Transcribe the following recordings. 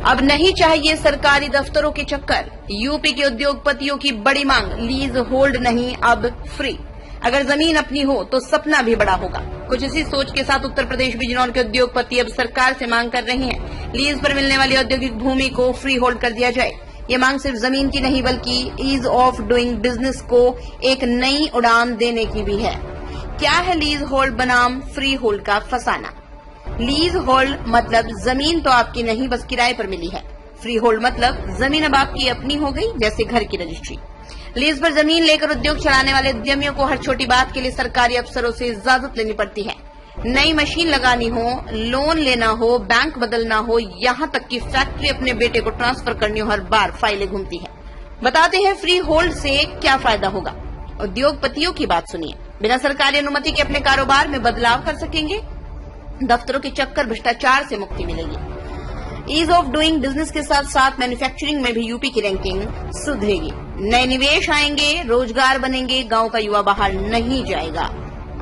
अब नहीं चाहिए सरकारी दफ्तरों के चक्कर। यूपी के उद्योगपतियों की बड़ी मांग, लीज होल्ड नहीं अब फ्री। अगर जमीन अपनी हो तो सपना भी बड़ा होगा। कुछ इसी सोच के साथ उत्तर प्रदेश बिजनौर के उद्योगपति अब सरकार से मांग कर रहे हैं, लीज पर मिलने वाली औद्योगिक भूमि को फ्री होल्ड कर दिया जाए। ये मांग सिर्फ जमीन की नहीं बल्कि ईज ऑफ डूइंग बिजनेस को एक नई उड़ान देने की भी है। क्या है लीज होल्ड बनाम फ्री होल्ड का फसाना? लीज होल्ड मतलब जमीन तो आपकी नहीं बस किराए पर मिली है। फ्री होल्ड मतलब जमीन अब आपकी अपनी हो गई, जैसे घर की रजिस्ट्री। लीज पर जमीन लेकर उद्योग चलाने वाले उद्यमियों को हर छोटी बात के लिए सरकारी अफसरों से इजाजत लेनी पड़ती है। नई मशीन लगानी हो, लोन लेना हो, बैंक बदलना हो, यहाँ तक कि फैक्ट्री अपने बेटे को ट्रांसफर करनी हो, हर बार फाइलें घूमती है। बताते हैं फ्री होल्ड से क्या फायदा होगा। उद्योगपतियों की बात सुनिए। बिना सरकारी अनुमति के अपने कारोबार में बदलाव कर सकेंगे। दफ्तरों के चक्कर, भ्रष्टाचार से मुक्ति मिलेगी। ईज ऑफ डूइंग बिजनेस के साथ साथ मैन्युफैक्चरिंग में भी यूपी की रैंकिंग सुधरेगी। नए निवेश आएंगे, रोजगार बनेंगे, गांव का युवा बाहर नहीं जाएगा।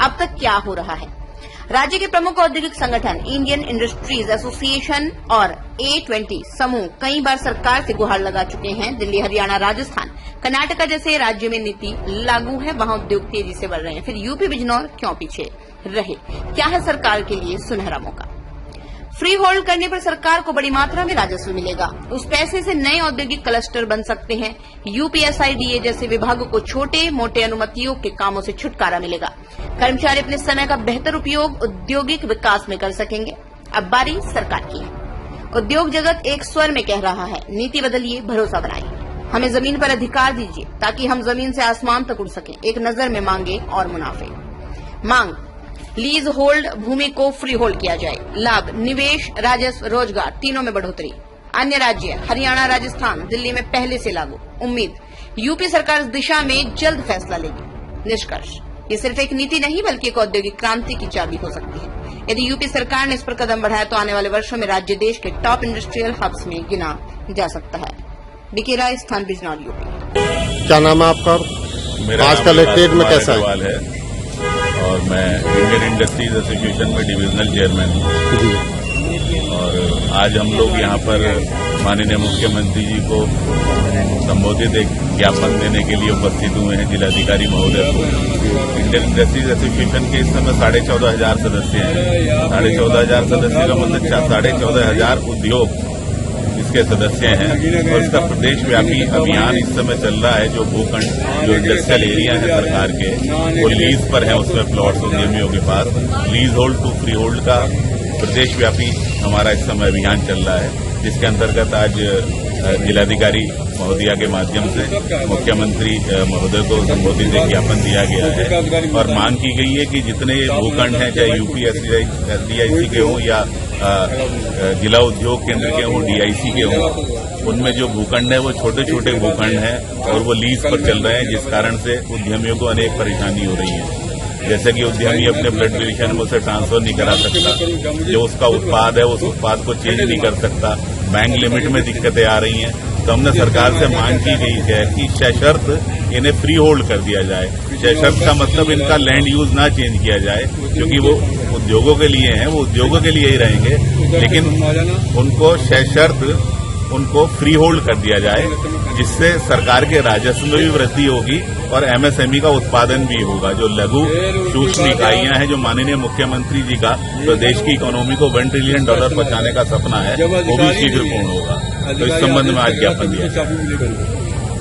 अब तक क्या हो रहा है? राज्य के प्रमुख औद्योगिक संगठन इंडियन इंडस्ट्रीज एसोसिएशन और A20 समूह कई बार सरकार से गुहार लगा चुके हैं। दिल्ली, हरियाणा, राजस्थान, कर्नाटका जैसे राज्य में नीति लागू है, वहां उद्योग तेजी से बढ़ रहे हैं। फिर यूपी बिजनौर क्यों पीछे रहे? क्या है सरकार के लिए सुनहरा मौका? फ्री होल्ड करने पर सरकार को बड़ी मात्रा में राजस्व मिलेगा। उस पैसे से नए औद्योगिक क्लस्टर बन सकते हैं। यूपीएसआईडीए जैसे विभागों को छोटे मोटे अनुमतियों के कामों से छुटकारा मिलेगा। कर्मचारी अपने समय का बेहतर उपयोग औद्योगिक विकास में कर सकेंगे। अब बारी सरकार की है। उद्योग जगत एक स्वर में कह रहा है, नीति बदलिए, भरोसा बनाइए, हमें जमीन पर अधिकार दीजिए ताकि हम जमीन से आसमान तक उड़ सकें। एक नजर में मांगे और मुनाफे। मांग, लीज होल्ड भूमि को फ्री होल्ड किया जाए। लाभ, निवेश, राजस्व, रोजगार तीनों में बढ़ोतरी। अन्य राज्य हरियाणा, राजस्थान, दिल्ली में पहले से लागू। उम्मीद, यूपी सरकार इस दिशा में जल्द फैसला लेगी। निष्कर्ष, ये सिर्फ एक नीति नहीं बल्कि एक औद्योगिक क्रांति की चाबी हो सकती है। यदि यूपी सरकार ने इस पर कदम बढ़ाया तो आने वाले वर्षों में राज्य देश के टॉप इंडस्ट्रियल हब्स में गिना जा सकता है। बीके राय, स्थान बिजनौर, यूपी। क्या नाम है आपका? आजकल स्टेट में कैसा है? और मैं इंडियन इंडस्ट्रीज एसोसिएशन में डिविजनल चेयरमैन हूँ। और आज हम लोग यहाँ पर माननीय मुख्यमंत्री जी को संबोधित एक ज्ञापन देने के लिए उपस्थित हुए हैं, जिलाधिकारी महोदय को। इंडियन इंडस्ट्रीज एसोसिएशन के इस समय 14,500 सदस्य हैं। 14,500 सदस्य का मतलब 14,500 उद्योग इसके सदस्य हैं। और इसका प्रदेश व्यापी अभियान इस समय चल रहा है। जो भूखंड, जो इंडस्ट्रियल एरिया है सरकार के, वो लीज पर है, उसमें प्लॉट्स उद्यमियों के पास। Lease hold to free hold का प्रदेश व्यापी हमारा इस समय अभियान चल रहा है, जिसके अंतर्गत आज जिलाधिकारी महोदया के माध्यम से मुख्यमंत्री महोदय को संबोधित एक ज्ञापन दिया गया है। और मांग की गई है कि जितने भूखंड हैं, चाहे यूपीएसडीआईसी के हों या जिला उद्योग केंद्र के हों, डीआईसी के हों, उनमें जो भूखंड है वो छोटे छोटे भूखंड हैं और वो लीज पर चल रहे हैं, जिस कारण से उद्यमियों को अनेक परेशानी हो रही है। जैसे कि उद्यमी अपने ब्लड रिलेशन में उसे ट्रांसफर नहीं करा सकता, जो उसका उत्पाद है उस उत्पाद को चेंज नहीं कर सकता, बैंक लिमिट में दिक्कतें आ रही हैं। तो हमने सरकार से मांग की गई है कि सशर्त इन्हें फ्री होल्ड कर दिया जाए। सशर्त का मतलब इनका लैंड यूज ना चेंज किया जाए, क्योंकि वो उद्योगों के लिए हैं, वो उद्योगों के लिए ही रहेंगे, लेकिन उनको सशर्त उनको फ्री होल्ड कर दिया जाए, जिससे सरकार के राजस्व में भी वृद्धि होगी और एमएसएमई का उत्पादन भी होगा। जो लघु सूक्ष्म इकाइयां हैं, जो माननीय मुख्यमंत्री जी का प्रदेश की इकोनॉमी को $1 ट्रिलियन पहुंचाने का सपना है, वो भी शीघ्र पूर्ण होगा। तो इस संबंध में आज ज्ञापन दिया।